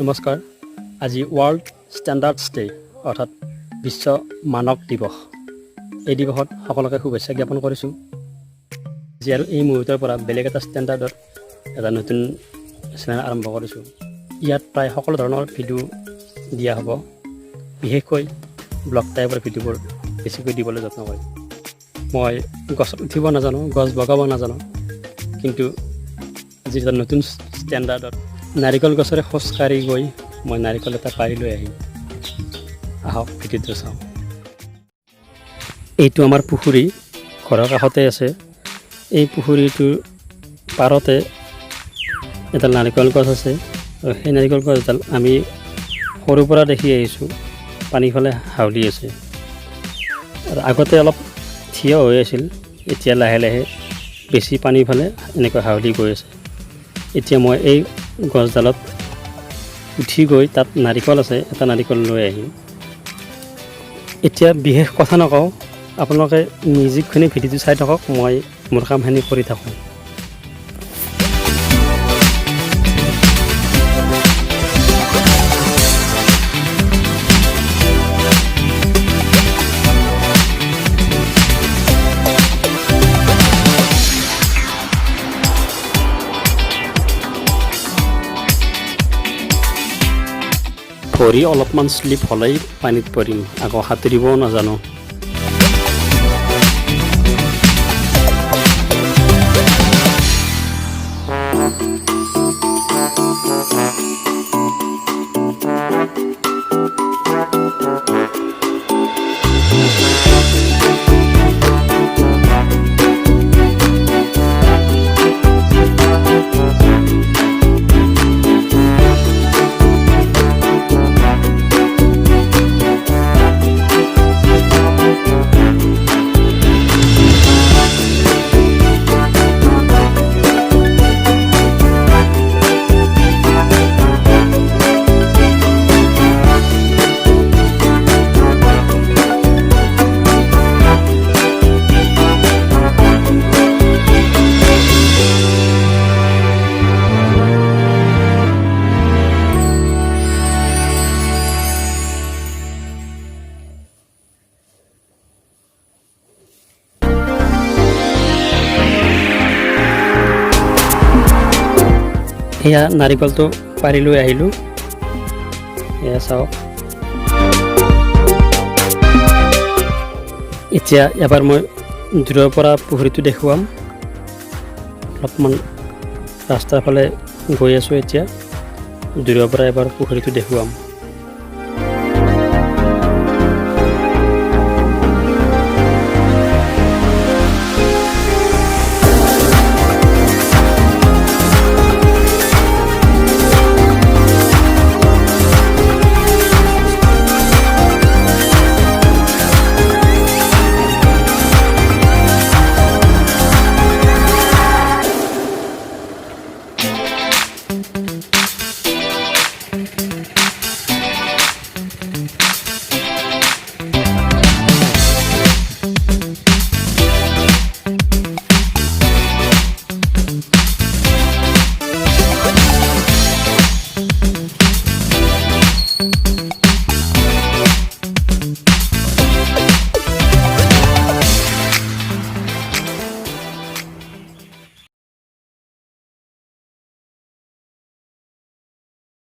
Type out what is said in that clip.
নমস্কাৰ। আজি world standards day অৰ্থাৎ বিশ্ব মানৱ দিৱস। এই দিৱসত সকলোকে শুভেচ্ছা জ্ঞাপন কৰিছোঁ। আজি আৰু এই মুহূৰ্তৰ পৰা বেলেগ এটা ষ্টেণ্ডাৰ্ডত এটা নতুন চেনেল আৰম্ভ কৰিছোঁ। ইয়াত প্ৰায় সকলো ধৰণৰ ভিডিঅ' দিয়া হ'ব। বিশেষকৈ ব্লগ টাইপৰ ভিডিঅ'বোৰ বেছিকৈ দিবলৈ যত্ন কৰিম। মই গছত উঠিব নাজানো, গছ বগাব নাজানো, কিন্তু আজি এটা নতুন ষ্টেণ্ডাৰ্ডত নাৰিকল গছৰে খোজকাঢ়ি গৈ মই নাৰিকল এটা পাৰি লৈ আহিম। আহক ভিডিঅ'টো চাওঁ। এইটো আমাৰ পুখুৰী, ঘৰৰ কাষতে আছে। এই পুখুৰীটোৰ পাৰতে এডাল নাৰিকল গছ আছে আৰু সেই নাৰিকল গছডাল আমি সৰুৰ পৰা দেখি আহিছোঁ। পানীফালে হাউলি আছে আৰু আগতে অলপ থিয় হৈ আছিল, এতিয়া লাহে লাহে বেছি পানীফালে এনেকৈ হাউলি গৈ আছে। এতিয়া মই এই গছডালত উঠি গৈ তাত নাৰিকল আছে, এটা নাৰিকল লৈ আহিম। এতিয়া বিশেষ কথা নকওঁ, আপোনালোকে মিউজিকখিনি ভিডিঅ'টো চাই থাকক, মই মোৰ কামখিনি কৰি থাকোঁ। ভৰি অলপমান শ্লিপ হ'লেই পানীত পৰিম, আকৌ সাঁতুৰিবও নাজানো। এয়া নাৰিকলটো পাৰি লৈ আহিলোঁ, এয়া চাওক। এতিয়া এবাৰ মই দূৰৰ পৰা পুখুৰীটো দেখুৱাম। অলপমান ৰাস্তাৰ ফালে গৈ আছোঁ, এতিয়া দূৰৰ পৰা এবাৰ পুখুৰীটো দেখুৱাম।